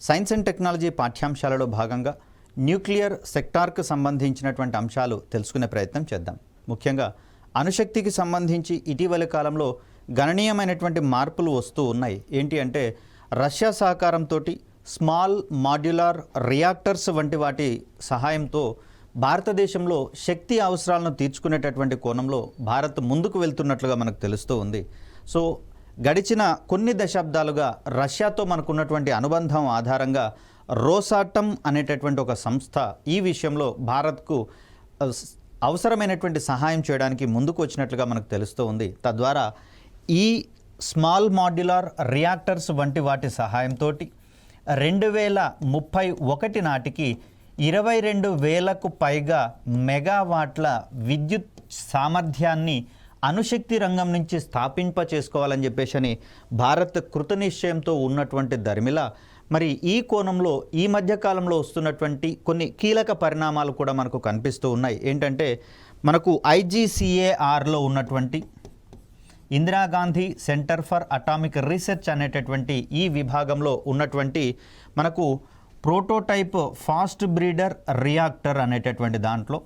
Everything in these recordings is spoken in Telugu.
సైన్స్ అండ్ టెక్నాలజీ పాఠ్యాంశాలలో భాగంగా న్యూక్లియర్ సెక్టార్కు సంబంధించినటువంటి అంశాలు తెలుసుకునే ప్రయత్నం చేద్దాం. ముఖ్యంగా అణుశక్తికి సంబంధించి ఇటీవలి కాలంలో గణనీయమైనటువంటి మార్పులు వస్తూ ఉన్నాయి. ఏంటి అంటే రష్యా సహకారంతో స్మాల్ మాడ్యులర్ రియాక్టర్స్ వంటి వాటి సహాయంతో భారతదేశంలో శక్తి అవసరాలను తీర్చుకునేటటువంటి కోణంలో భారత్ ముందుకు వెళ్తున్నట్లుగా మనకు తెలుస్తూ ఉంది. సో గడిచిన కొన్ని దశాబ్దాలుగా రష్యాతో మనకున్నటువంటి అనుబంధం ఆధారంగా రోసాటమ్ అనేటటువంటి ఒక సంస్థ ఈ విషయంలో భారత్కు అవసరమైనటువంటి సహాయం చేయడానికి ముందుకు వచ్చినట్లుగా మనకు తెలుస్తూ ఉంది. తద్వారా ఈ స్మాల్ మాడ్యులర్ రియాక్టర్స్ వంటి వాటి సహాయంతో 2031 నాటికి 22,000కు పైగా మెగావాట్ల విద్యుత్ సామర్థ్యాన్ని అణుశక్తి రంగం నుంచి స్థాపింప చేసుకోవాలని చెప్పేసి భారత్ కృతనిశ్చయంతో ఉన్నటువంటి దరిమిల మరి ఈ కోణంలో ఈ మధ్యకాలంలో వస్తున్నటువంటి కొన్ని కీలక పరిణామాలు కూడా మనకు కనిపిస్తూ ఉన్నాయి. ఏంటంటే మనకు IGCARలో ఉన్నటువంటి Indira Gandhi centre for atomic research అనేటటువంటి ఈ విభాగంలో ఉన్నటువంటి మనకు ప్రోటోటైప్ ఫాస్ట్ బ్రీడర్ రియాక్టర్ అనేటటువంటి దాంట్లో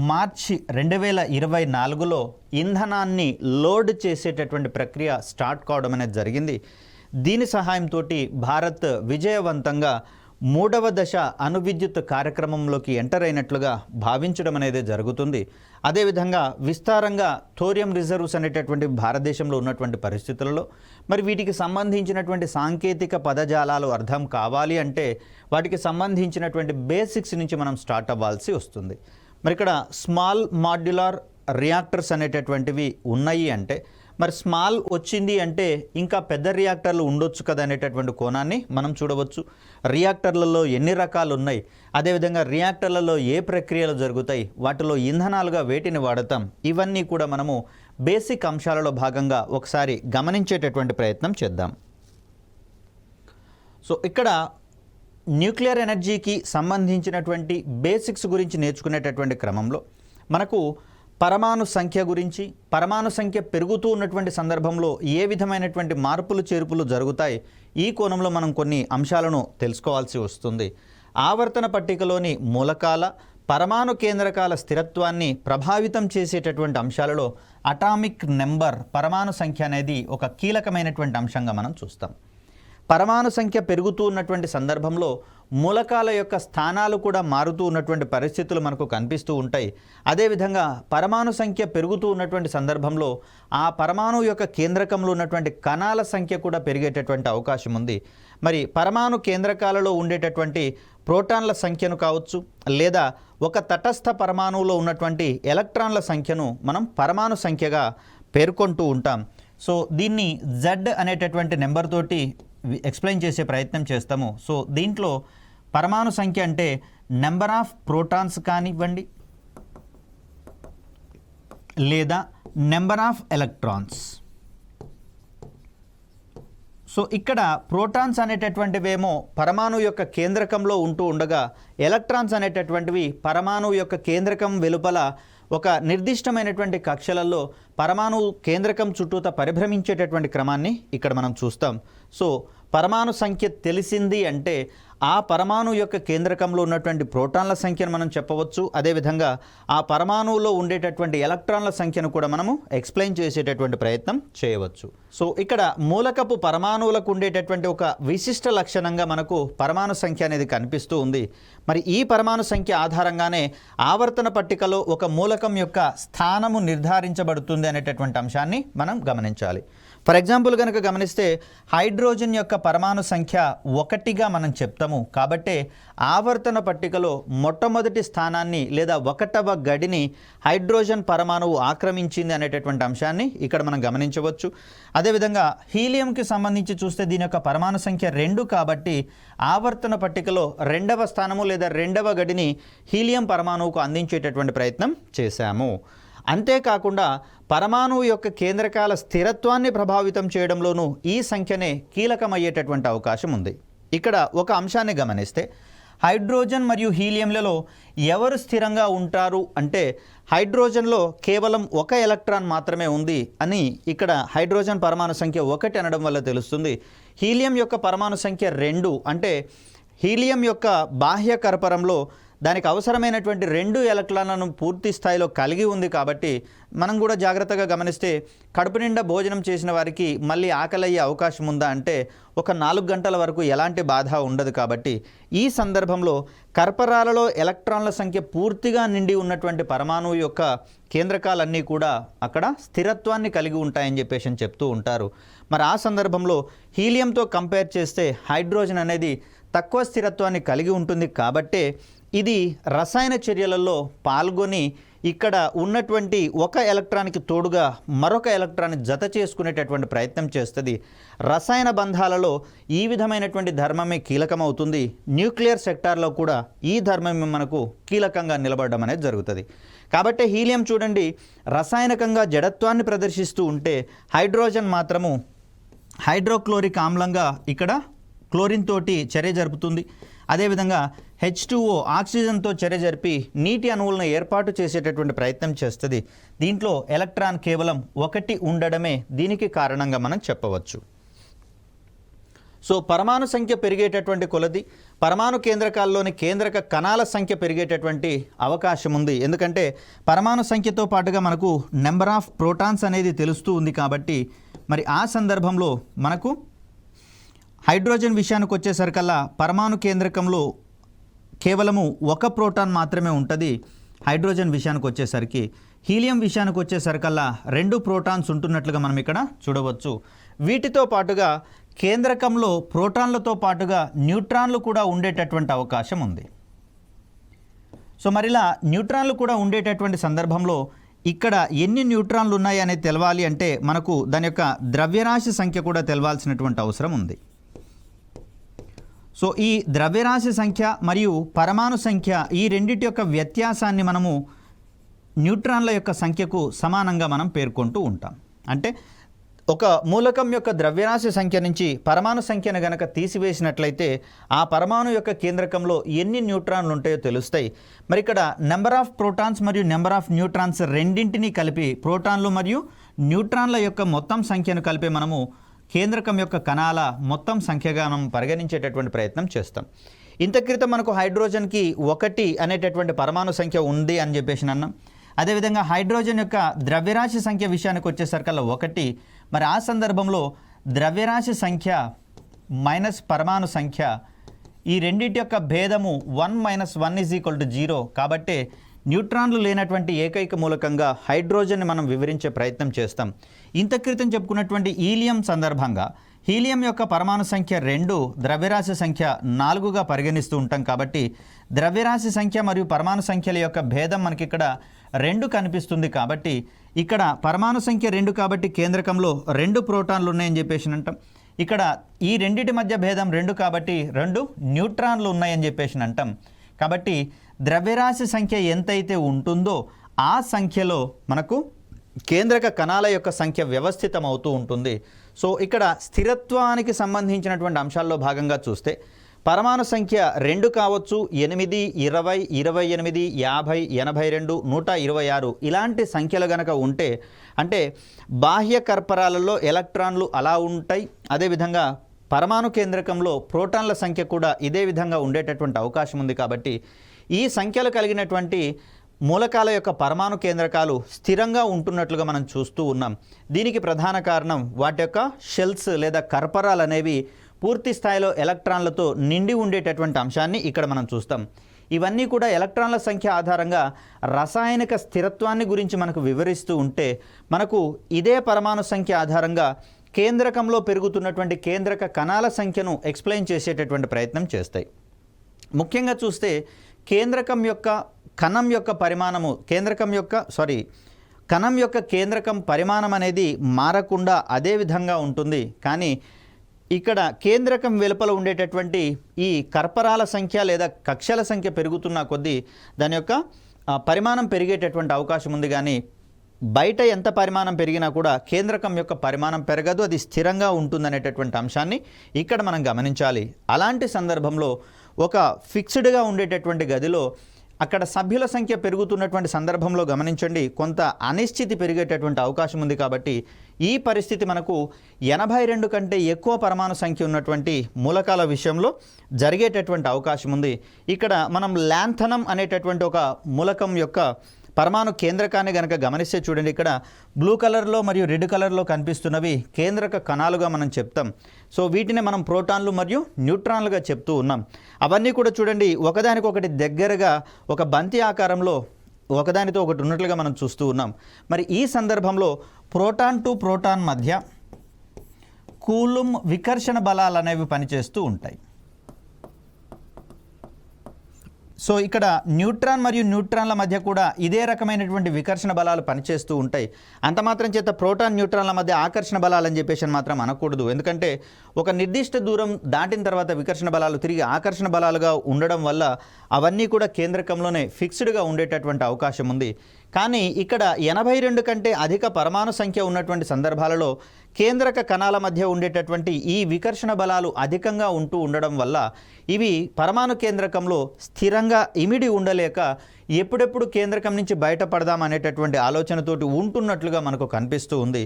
మార్చి 2024లో ఇంధనాన్ని లోడ్ చేసేటటువంటి ప్రక్రియ స్టార్ట్ కావడం అనేది జరిగింది. దీని సహాయంతో భారత్ విజయవంతంగా 3వ దశ అణువిద్యుత్ కార్యక్రమంలోకి ఎంటర్ అయినట్లుగా భావించడం అనేది జరుగుతుంది. అదేవిధంగా విస్తారంగా థోరియం రిజర్వ్స్ అనేటటువంటి భారతదేశంలో ఉన్నటువంటి పరిస్థితులలో మరి వీటికి సంబంధించినటువంటి సాంకేతిక పదజాలాలు అర్థం కావాలి అంటే వాటికి సంబంధించినటువంటి బేసిక్స్ నుంచి మనం స్టార్ట్ అవ్వాల్సి వస్తుంది. మరి ఇక్కడ స్మాల్ మాడ్యులర్ రియాక్టర్స్ అనేటటువంటివి ఉన్నాయి అంటే మరి స్మాల్ వచ్చింది అంటే ఇంకా పెద్ద రియాక్టర్లు ఉండొచ్చు కదా అనేటటువంటి కోణాన్ని మనం చూడవచ్చు. రియాక్టర్లలో ఎన్ని రకాలు ఉన్నాయి, అదేవిధంగా రియాక్టర్లలో ఏ ప్రక్రియలు జరుగుతాయి, వాటిలో ఇంధనాలుగా వేటిని వాడతాం, ఇవన్నీ కూడా మనము బేసిక్ అంశాలలో భాగంగా ఒకసారి గమనించేటటువంటి ప్రయత్నం చేద్దాం. సో ఇక్కడ న్యూక్లియర్ ఎనర్జీకి సంబంధించినటువంటి బేసిక్స్ గురించి నేర్చుకునేటటువంటి క్రమంలో మనకు పరమాణు సంఖ్య గురించి, పరమాణు సంఖ్య పెరుగుతూ ఉన్నటువంటి సందర్భంలో ఏ విధమైనటువంటి మార్పులు చేర్పులు జరుగుతాయి, ఈ కోణంలో మనం కొన్ని అంశాలను తెలుసుకోవాల్సి వస్తుంది. ఆవర్తన పట్టికలోని మూలకాల పరమాణు కేంద్రకాల స్థిరత్వాన్ని ప్రభావితం చేసేటటువంటి అంశాలలో అటామిక్ నెంబర్ పరమాణు సంఖ్య అనేది ఒక కీలకమైనటువంటి అంశంగా మనం చూస్తాం. పరమాణు సంఖ్య పెరుగుతూ ఉన్నటువంటి సందర్భంలో మూలకాల యొక్క స్థానాలు కూడా మారుతూ ఉన్నటువంటి పరిస్థితులు మనకు కనిపిస్తూ ఉంటాయి. అదేవిధంగా పరమాణు సంఖ్య పెరుగుతూ ఉన్నటువంటి సందర్భంలో ఆ పరమాణు యొక్క కేంద్రకంలో ఉన్నటువంటి కణాల సంఖ్య కూడా పెరిగేటటువంటి అవకాశం ఉంది. మరి పరమాణు కేంద్రకాలలో ఉండేటటువంటి ప్రోటాన్ల సంఖ్యను కావచ్చు, లేదా ఒక తటస్థ పరమాణువులో ఉన్నటువంటి ఎలక్ట్రాన్ల సంఖ్యను మనం పరమాణు సంఖ్యగా పేర్కొంటూ ఉంటాం. సో దీన్ని Z అనేటటువంటి నెంబర్ తోటి ఎక్స్ప్లెయిన్ చేసే ప్రయత్నం చేస్తాము. సో దీంట్లో పరమాణు సంఖ్య అంటే నెంబర్ ఆఫ్ ప్రోటాన్స్ కానివ్వండి, లేదా నెంబర్ ఆఫ్ ఎలక్ట్రాన్స్. సో ఇక్కడ ప్రోటాన్స్ అనేటటువంటివేమో పరమాణు యొక్క కేంద్రకంలో ఉంటూ ఉండగా ఎలక్ట్రాన్స్ అనేటటువంటివి పరమాణు యొక్క కేంద్రకం వెలుపల ఒక నిర్దిష్టమైనటువంటి కక్షలలో పరమాణు కేంద్రకం చుట్టూత పరిభ్రమించేటటువంటి క్రమాన్ని ఇక్కడ మనం చూస్తాం. సో పరమాణు సంఖ్య తెలిసింది అంటే ఆ పరమాణు యొక్క కేంద్రకంలో ఉన్నటువంటి ప్రోటాన్ల సంఖ్యను మనం చెప్పవచ్చు. అదేవిధంగా ఆ పరమాణువులో ఉండేటటువంటి ఎలక్ట్రాన్ల సంఖ్యను కూడా మనము ఎక్స్ప్లెయిన్ చేసేటటువంటి ప్రయత్నం చేయవచ్చు. సో ఇక్కడ మూలకపు పరమాణువులకు ఉండేటటువంటి ఒక విశిష్ట లక్షణంగా మనకు పరమాణు సంఖ్య అనేది కనిపిస్తూ ఉంది. మరి ఈ పరమాణు సంఖ్య ఆధారంగానే ఆవర్తన పట్టికలో ఒక మూలకం యొక్క స్థానము నిర్ధారించబడుతుంది అనేటటువంటి అంశాన్ని మనం గమనించాలి. ఫర్ ఎగ్జాంపుల్ కనుక గమనిస్తే హైడ్రోజన్ యొక్క పరమాణు సంఖ్య 1గా మనం చెప్తాము. కాబట్టే ఆవర్తన పట్టికలో మొట్టమొదటి స్థానాన్ని లేదా 1వ గడిని హైడ్రోజన్ పరమాణువు ఆక్రమించింది అనేటటువంటి అంశాన్ని ఇక్కడ మనం గమనించవచ్చు. అదేవిధంగా హీలియంకి సంబంధించి చూస్తే దీని యొక్క పరమాణు సంఖ్య 2 కాబట్టి ఆవర్తన పట్టికలో 2వ స్థానము లేదా 2వ గడిని హీలియం పరమాణువుకు అందించేటటువంటి ప్రయత్నం చేశాము. అంతేకాకుండా పరమాణువు యొక్క కేంద్రకాల స్థిరత్వాన్ని ప్రభావితం చేయడంలోనూ ఈ సంఖ్యనే కీలకమయ్యేటటువంటి అవకాశం ఉంది. ఇక్కడ ఒక అంశాన్ని గమనిస్తే హైడ్రోజన్ మరియు హీలియంలలో ఎవరు స్థిరంగా ఉంటారు అంటే హైడ్రోజన్లో కేవలం ఒక ఎలక్ట్రాన్ మాత్రమే ఉంది అని ఇక్కడ హైడ్రోజన్ పరమాణు సంఖ్య 1 అనడం వల్ల తెలుస్తుంది. హీలియం యొక్క పరమాణు సంఖ్య 2 అంటే హీలియం యొక్క బాహ్య కర్పరంలో దానికి అవసరమైనటువంటి 2 ఎలక్ట్రాన్లను పూర్తి స్థాయిలో కలిగి ఉంది. కాబట్టి మనం కూడా జాగ్రత్తగా గమనిస్తే కడుపు నిండా భోజనం చేసిన వారికి మళ్ళీ ఆకలి అయ్యే అవకాశం ఉందా అంటే ఒక 4 గంటల వరకు ఎలాంటి బాధ ఉండదు. కాబట్టి ఈ సందర్భంలో కర్పరాలలో ఎలక్ట్రాన్ల సంఖ్య పూర్తిగా నిండి ఉన్నటువంటి పరమాణువు యొక్క కేంద్రకాలన్నీ కూడా అక్కడ స్థిరత్వాన్ని కలిగి ఉంటాయని చెప్పేసి చెప్తూ ఉంటారు. మరి ఆ సందర్భంలో హీలియంతో కంపేర్ చేస్తే హైడ్రోజన్ అనేది తక్కువ స్థిరత్వాన్ని కలిగి ఉంటుంది. కాబట్టే ఇది రసాయన చర్యలలో పాల్గొని ఇక్కడ ఉన్నటువంటి ఒక ఎలక్ట్రాన్కి తోడుగా మరొక ఎలక్ట్రాన్ని జత చేసుకునేటటువంటి ప్రయత్నం చేస్తుంది. రసాయన బంధాలలో ఈ విధమైనటువంటి ధర్మమే కీలకమవుతుంది. న్యూక్లియర్ సెక్టార్లో కూడా ఈ ధర్మమే మనకు కీలకంగా నిలబడడం అనేది జరుగుతుంది. కాబట్టి హీలియం చూడండి రసాయనికంగా జడత్వాన్ని ప్రదర్శిస్తూ ఉంటే హైడ్రోజన్ మాత్రము హైడ్రోక్లోరిక్ ఆమ్లంగా ఇక్కడ క్లోరిన్ తోటి చర్య జరుపుతుంది. అదేవిధంగా H2O ఆక్సిజన్తో చర్య జరిపి నీటి అణువులను ఏర్పాటు చేసేటటువంటి ప్రయత్నం చేస్తుంది. దీంట్లో ఎలక్ట్రాన్ కేవలం 1 ఉండడమే దీనికి కారణంగా మనం చెప్పవచ్చు. సో పరమాణు సంఖ్య పెరిగేటటువంటి కొలది పరమాణు కేంద్రకాల్లోని కేంద్రక కణాల సంఖ్య పెరిగేటటువంటి అవకాశం ఉంది. ఎందుకంటే పరమాణు సంఖ్యతో పాటుగా మనకు నెంబర్ ఆఫ్ ప్రోటాన్స్ అనేది తెలుస్తూ ఉంది. కాబట్టి మరి ఆ సందర్భంలో మనకు హైడ్రోజన్ విషయానికి వచ్చేసరికల్లా పరమాణు కేంద్రకంలో కేవలము 1 ప్రోటాన్ మాత్రమే ఉంటుంది. హైడ్రోజన్ విషయానికి వచ్చేసరికి హీలియం విషయానికి వచ్చేసరికల్లా 2 ప్రోటాన్స్ ఉంటున్నట్లుగా మనం ఇక్కడ చూడవచ్చు. వీటితో పాటుగా కేంద్రకంలో ప్రోటాన్లతో పాటుగా న్యూట్రాన్లు కూడా ఉండేటటువంటి అవకాశం ఉంది. సో మరిలా న్యూట్రాన్లు కూడా ఉండేటటువంటి సందర్భంలో ఇక్కడ ఎన్ని న్యూట్రాన్లు ఉన్నాయి అనేది తెలవాలి అంటే మనకు దాని యొక్క ద్రవ్యరాశి సంఖ్య కూడా తెలవాల్సినటువంటి అవసరం ఉంది. సో ఈ ద్రవ్యరాశి సంఖ్య మరియు పరమాణు సంఖ్య ఈ రెండిటి యొక్క వ్యత్యాసాన్ని మనము న్యూట్రాన్ల యొక్క సంఖ్యకు సమానంగా మనం పేర్కొంటూ ఉంటాం. అంటే ఒక మూలకం యొక్క ద్రవ్యరాశి సంఖ్య నుంచి పరమాణు సంఖ్యను గనక తీసివేసినట్లయితే ఆ పరమాణు యొక్క కేంద్రకంలో ఎన్ని న్యూట్రాన్లు ఉంటాయో తెలుస్తాయి. మరి ఇక్కడ నెంబర్ ఆఫ్ ప్రోటాన్స్ మరియు నెంబర్ ఆఫ్ న్యూట్రాన్స్ రెండింటినీ కలిపి ప్రోటాన్లు మరియు న్యూట్రాన్ల యొక్క మొత్తం సంఖ్యను కలిపి మనము కేంద్రకం యొక్క కణాల మొత్తం సంఖ్యగా మనం పరిగణించేటటువంటి ప్రయత్నం చేస్తాం. ఇంత క్రితం మనకు హైడ్రోజన్కి 1 అనేటటువంటి పరమాణు సంఖ్య ఉంది అని చెప్పేసి అన్నాం. అదేవిధంగా హైడ్రోజన్ యొక్క ద్రవ్యరాశి సంఖ్య విషయానికి వచ్చేసరికల్లా 1. మరి ఆ సందర్భంలో ద్రవ్యరాశి సంఖ్య మైనస్ పరమాణు సంఖ్య ఈ రెండింటి యొక్క భేదము 1 - 1 = 0. కాబట్టి న్యూట్రాన్లు లేనటువంటి ఏకైక మూలకంగా హైడ్రోజన్ని మనం వివరించే ప్రయత్నం చేస్తాం. ఇంత క్రితం చెప్పుకున్నటువంటి హీలియం సందర్భంగా హీలియం యొక్క పరమాణు సంఖ్య 2 ద్రవ్యరాశి సంఖ్య 4గా పరిగణిస్తూ ఉంటాం. కాబట్టి ద్రవ్యరాశి సంఖ్య మరియు పరమాణు సంఖ్యల యొక్క భేదం మనకి ఇక్కడ 2 కనిపిస్తుంది. కాబట్టి ఇక్కడ పరమాణు సంఖ్య 2 కాబట్టి కేంద్రకంలో 2 ప్రోటాన్లు ఉన్నాయని చెప్పేసి అంటాం. ఇక్కడ ఈ రెండిటి మధ్య భేదం 2 కాబట్టి 2 న్యూట్రాన్లు ఉన్నాయని చెప్పేసి అంటాం. కాబట్టి ద్రవ్యరాశి సంఖ్య ఎంతైతే ఉంటుందో ఆ సంఖ్యలో మనకు కేంద్రక కణాల యొక్క సంఖ్య వ్యవస్థితం అవుతూ ఉంటుంది. సో ఇక్కడ స్థిరత్వానికి సంబంధించినటువంటి అంశాల్లో భాగంగా చూస్తే పరమాణు సంఖ్య 2 కావచ్చు, 8, 20, 28, 50, 82, 126 ఇలాంటి సంఖ్యలు గనక ఉంటే అంటే బాహ్య కర్పరాలలో ఎలక్ట్రాన్లు అలా ఉంటాయి. అదేవిధంగా పరమాణు కేంద్రకంలో ప్రోటాన్ల సంఖ్య కూడా ఇదే విధంగా ఉండేటటువంటి అవకాశం ఉంది. కాబట్టి ఈ సంఖ్యలు కలిగినటువంటి మూలకాల యొక్క పరమాణు కేంద్రకాలు స్థిరంగా ఉంటున్నట్లుగా మనం చూస్తూ ఉన్నాం. దీనికి ప్రధాన కారణం వాటి యొక్క షెల్స్ లేదా కర్పరాలు అనేవి పూర్తి స్థాయిలో ఎలక్ట్రాన్లతో నిండి ఉండేటటువంటి అంశాన్ని ఇక్కడ మనం చూస్తాం. ఇవన్నీ కూడా ఎలక్ట్రాన్ల సంఖ్య ఆధారంగా రసాయనిక స్థిరత్వాన్ని గురించి మనకు వివరిస్తూ ఉంటే మనకు ఇదే పరమాణు సంఖ్య ఆధారంగా కేంద్రకంలో పెరుగుతున్నటువంటి కేంద్రక కణాల సంఖ్యను ఎక్స్ప్లెయిన్ చేసేటటువంటి ప్రయత్నం చేస్తాయి. ముఖ్యంగా చూస్తే కేంద్రకం యొక్క కణం యొక్క పరిమాణము కణం యొక్క కేంద్రకం పరిమాణం అనేది మారకుండా అదే విధంగా ఉంటుంది. కానీ ఇక్కడ కేంద్రకం వెలుపల ఉండేటటువంటి ఈ కర్పరాల సంఖ్య లేదా కక్షల సంఖ్య పెరుగుతున్న కొద్దీ దాని యొక్క పరిమాణం పెరిగేటటువంటి అవకాశం ఉంది. కానీ బయట ఎంత పరిమాణం పెరిగినా కూడా కేంద్రకం యొక్క పరిమాణం పెరగదు, అది స్థిరంగా ఉంటుందనేటటువంటి అంశాన్ని ఇక్కడ మనం గమనించాలి. అలాంటి సందర్భంలో ఒక ఫిక్స్డ్గా ఉండేటటువంటి గదిలో అక్కడ సభ్యుల సంఖ్య పెరుగుతున్నటువంటి సందర్భంలో గమనించండి కొంత అనిశ్చితి పెరిగేటటువంటి అవకాశం ఉంది. కాబట్టి ఈ పరిస్థితి మనకు 82 కంటే ఎక్కువ పరమాణు సంఖ్య ఉన్నటువంటి మూలకాల విషయంలో జరిగేటటువంటి అవకాశం ఉంది. ఇక్కడ మనం ల్యాంథనం అనేటటువంటి ఒక మూలకం యొక్క పరమాణు కేంద్రకాన్ని గనక గమనిస్తే చూడండి, ఇక్కడ బ్లూ కలర్లో మరియు రెడ్ కలర్లో కనిపిస్తున్నవి కేంద్రక కణాలుగా మనం చెప్తాం. సో వీటిని మనం ప్రోటాన్లు మరియు న్యూట్రాన్లుగా చెప్తూ ఉన్నాం. అవన్నీ కూడా చూడండి ఒకదానికొకటి దగ్గరగా ఒక బంతి ఆకారంలో ఒకదానితో ఒకటి ఉన్నట్లుగా మనం చూస్తూ ఉన్నాం. మరి ఈ సందర్భంలో ప్రోటాన్ టు ప్రోటాన్ మధ్య కూలుంబ్ వికర్షణ బలాలు అనేవి పనిచేస్తూ ఉంటాయి. సో ఇక్కడ న్యూట్రాన్ మరియు న్యూట్రాన్ల మధ్య కూడా ఇదే రకమైనటువంటి వికర్షణ బలాలు పనిచేస్తూ ఉంటాయి. అంత మాత్రం చేత ప్రోటాన్ న్యూట్రాన్ల మధ్య ఆకర్షణ బలాలు అని చెప్పేసి మాత్రం అనకూడదు. ఎందుకంటే ఒక నిర్దిష్ట దూరం దాటిన తర్వాత వికర్షణ బలాలు తిరిగి ఆకర్షణ బలాలుగా ఉండడం వల్ల అవన్నీ కూడా కేంద్రకంలోనే ఫిక్స్డ్గా ఉండేటటువంటి అవకాశం ఉంది. కానీ ఇక్కడ 82 కంటే అధిక పరమాణు సంఖ్య ఉన్నటువంటి సందర్భాలలో కేంద్రక కణాల మధ్య ఉండేటటువంటి ఈ వికర్షణ బలాలు అధికంగా ఉంటూ ఉండడం వల్ల ఇవి పరమాణు కేంద్రకంలో స్థిరంగా ఇమిడి ఉండలేక ఎప్పుడెప్పుడు కేంద్రకం నుంచి బయటపడదాం అనేటటువంటి ఆలోచనతోటి ఉంటున్నట్లుగా మనకు కనిపిస్తూ ఉంది.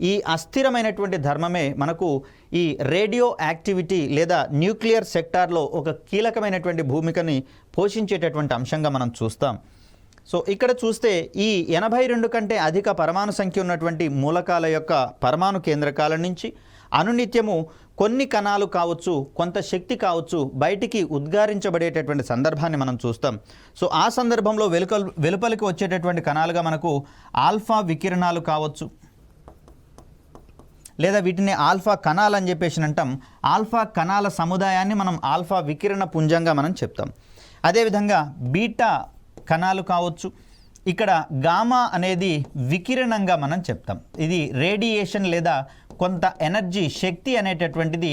ఈ అస్థిరమైనటువంటి ధర్మమే మనకు ఈ రేడియో యాక్టివిటీ లేదా న్యూక్లియర్ సెక్టార్లో ఒక కీలకమైనటువంటి భూమికని పోషించేటటువంటి అంశంగా మనం చూస్తాం. సో ఇక్కడ చూస్తే ఈ 82 కంటే అధిక పరమాణు సంఖ్య ఉన్నటువంటి మూలకాల యొక్క పరమాణు కేంద్రకాల నుంచి అనునిత్యము కొన్ని కణాలు కావచ్చు, కొంత శక్తి కావచ్చు బయటికి ఉద్గారించబడేటటువంటి సందర్భాన్ని మనం చూస్తాం. సో ఆ సందర్భంలో వెలుపలికి వచ్చేటటువంటి కణాలుగా మనకు ఆల్ఫా వికిరణాలు కావచ్చు, లేదా వీటిని ఆల్ఫా కణాలు అని చెప్పేసి అంటాం. ఆల్ఫా కణాల సముదాయాన్ని మనం ఆల్ఫా వికిరణ పుంజంగా మనం చెప్తాం. అదేవిధంగా బీటా కణాలు కావచ్చు, ఇక్కడ గామా అనేది వికిరణంగా మనం చెప్తాం. ఇది రేడియేషన్ లేదా కొంత ఎనర్జీ శక్తి అనేటటువంటిది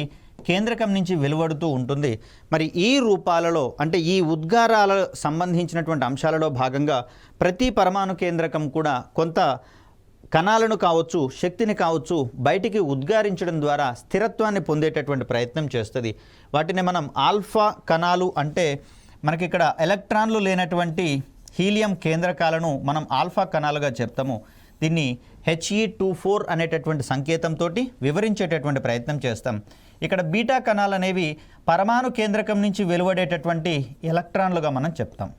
కేంద్రకం నుంచి వెలువడుతూ ఉంటుంది. మరి ఈ రూపాలలో అంటే ఈ ఉద్గారాల సంబంధించినటువంటి అంశాలలో భాగంగా ప్రతి పరమాణు కేంద్రకం కూడా కొంత కణాలను కావచ్చు, శక్తిని కావచ్చు బయటికి ఉద్గారించడం ద్వారా స్థిరత్వాన్ని పొందేటటువంటి ప్రయత్నం చేస్తుంది. వాటిని మనం ఆల్ఫా కణాలు అంటే మనకి ఇక్కడ ఎలక్ట్రాన్లు లేనటువంటి హీలియం కేంద్రకాలను మనం ఆల్ఫా కణాలుగా చెప్తాము. దీన్ని He24 అనేటటువంటి సంకేతంతో వివరించేటటువంటి ప్రయత్నం చేస్తాం. ఇక్కడ బీటా కణాలు అనేవి పరమాణు కేంద్రకం నుంచి వెలువడేటటువంటి ఎలక్ట్రాన్లుగా మనం చెప్తాం.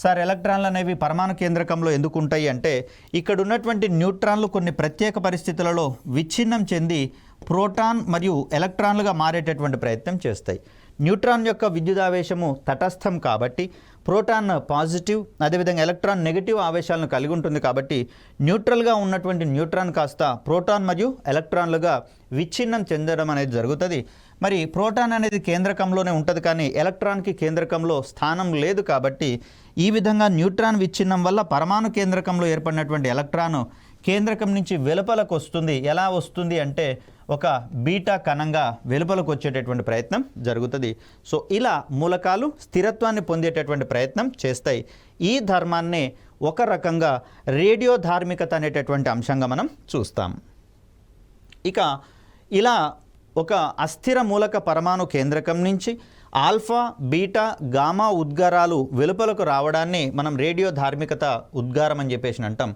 సార్ ఎలక్ట్రాన్లు అనేవి పరమాణు కేంద్రకంలో ఎందుకు ఉంటాయి అంటే ఇక్కడ ఉన్నటువంటి న్యూట్రాన్లు కొన్ని ప్రత్యేక పరిస్థితులలో విచ్ఛిన్నం చెంది ప్రోటాన్ మరియు ఎలక్ట్రాన్లుగా మారేటటువంటి ప్రయత్నం చేస్తాయి. న్యూట్రాన్ యొక్క విద్యుదావేశము తటస్థం కాబట్టి ప్రోటాన్ పాజిటివ్, అదేవిధంగా ఎలక్ట్రాన్ నెగిటివ్ ఆవేశాలను కలిగి ఉంటుంది. కాబట్టి న్యూట్రల్గా ఉన్నటువంటి న్యూట్రాన్ కాస్త ప్రోటాన్ మరియు ఎలక్ట్రాన్లుగా విచ్ఛిన్నం చెందడం అనేది జరుగుతుంది. మరి ప్రోటాన్ అనేది కేంద్రకంలోనే ఉంటుంది, కానీ ఎలక్ట్రాన్కి కేంద్రకంలో స్థానం లేదు. కాబట్టి ఈ విధంగా న్యూట్రాన్ విచ్ఛిన్నం వల్ల పరమాణు కేంద్రకంలో ఏర్పడినటువంటి ఎలక్ట్రాన్ కేంద్రకం నుంచి వెలుపలకు వస్తుంది. ఎలా వస్తుంది అంటే ఒక బీటా కణంగా వెలుపలకు వచ్చేటటువంటి ప్రయత్నం జరుగుతుంది. సో ఇలా మూలకాలు స్థిరత్వాన్ని పొందేటటువంటి ప్రయత్నం చేస్తాయి. ఈ ధర్మాన్నే ఒక రకంగా రేడియో ధార్మికత అనేటటువంటి అంశంగా మనం చూస్తాం. ఇక ఇలా ఒక అస్థిర మూలక పరమాణు కేంద్రకం నుంచి ఆల్ఫా, బీటా, గామా ఉద్గారాలు వెలుపలకు రావడాన్ని మనం రేడియో ధార్మికత ఉద్గారం అని చెప్పేసి అంటాం.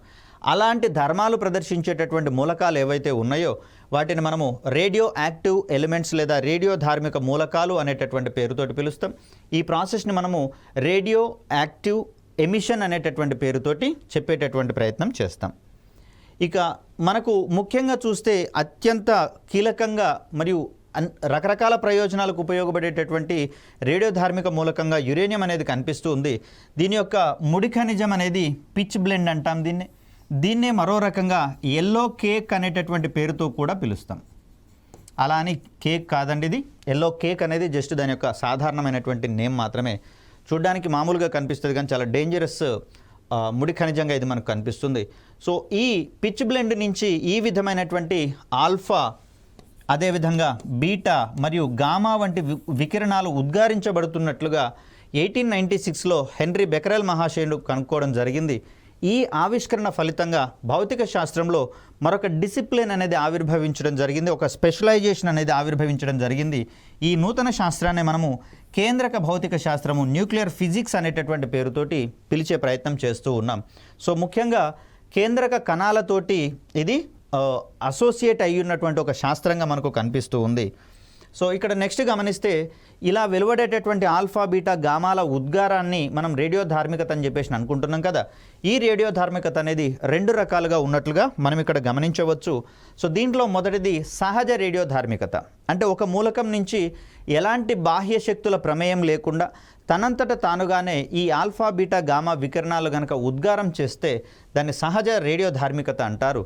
అలాంటి ధర్మాలు ప్రదర్శించేటటువంటి మూలకాలు ఏవైతే ఉన్నాయో వాటిని మనము రేడియో యాక్టివ్ ఎలిమెంట్స్ లేదా రేడియో ధార్మిక మూలకాలు అనేటటువంటి పేరుతోటి పిలుస్తాం. ఈ ప్రాసెస్ని మనము రేడియో యాక్టివ్ ఎమిషన్ అనేటటువంటి పేరుతోటి చెప్పేటటువంటి ప్రయత్నం చేస్తాం. ఇక మనకు ముఖ్యంగా చూస్తే అత్యంత కీలకంగా మరియు రకరకాల ప్రయోజనాలకు ఉపయోగపడేటటువంటి రేడియో ధార్మిక మూలకంగా యురేనియం అనేది కనిపిస్తూ ఉంది. దీని యొక్క ముడి ఖనిజం అనేది పిచ్ బ్లెండ్ అంటాం. దీన్నే మరో రకంగా ఎల్లో కేక్ అనేటటువంటి పేరుతో కూడా పిలుస్తాం. అలా అని కేక్ కాదండి, ఇది ఎల్లో కేక్ అనేది జస్ట్ దాని యొక్క సాధారణమైనటువంటి నేమ్ మాత్రమే. చూడ్డానికి మామూలుగా కనిపిస్తుంది కానీ చాలా డేంజరస్ ముడి ఖనిజంగా ఇది మనకు కనిపిస్తుంది. సో ఈ పిచ్ బ్లెండ్ నుంచి ఈ విధమైనటువంటి ఆల్ఫా, అదేవిధంగా బీటా మరియు గామా వంటి వికిరణాలు ఉద్గారించబడుతున్నట్లుగా 1896లో హెన్రీ బెకరెల్ మహాశయుడు కనుక్కోవడం జరిగింది. ఈ ఆవిష్కరణ ఫలితంగా భౌతిక శాస్త్రంలో మరొక డిసిప్లిన్ అనేది ఆవిర్భవించడం జరిగింది, ఒక స్పెషలైజేషన్ అనేది ఆవిర్భవించడం జరిగింది. ఈ నూతన శాస్త్రాన్ని మనము కేంద్రక భౌతిక శాస్త్రము, న్యూక్లియర్ ఫిజిక్స్ అనేటటువంటి పేరుతోటి పిలిచే ప్రయత్నం చేస్తూ ఉన్నాం. సో ముఖ్యంగా కేంద్రక కణాలతోటి ఇది అసోసియేట్ అయ్యి ఉన్నటువంటి ఒక శాస్త్రంగా మనకు కనిపిస్తూ ఉంది. సో ఇక్కడ నెక్స్ట్ గమనిస్తే ఇలా వెలువడేటటువంటి ఆల్ఫా బీటా గామాల ఉద్గారాన్ని మనం రేడియో ధార్మికత అని చెప్పేసి అనుకుంటున్నాం కదా. ఈ రేడియో ధార్మికత అనేది 2 రకాలుగా ఉన్నట్లుగా మనం ఇక్కడ గమనించవచ్చు. సో దీంట్లో మొదటిది సహజ రేడియో ధార్మికత, అంటే ఒక మూలకం నుంచి ఎలాంటి బాహ్య శక్తుల ప్రమేయం లేకుండా తనంతట తానుగానే ఈ ఆల్ఫా బీటా గామా వికిరణాలు కనుక ఉద్గారం చేస్తే దాన్ని సహజ రేడియో ధార్మికత అంటారు.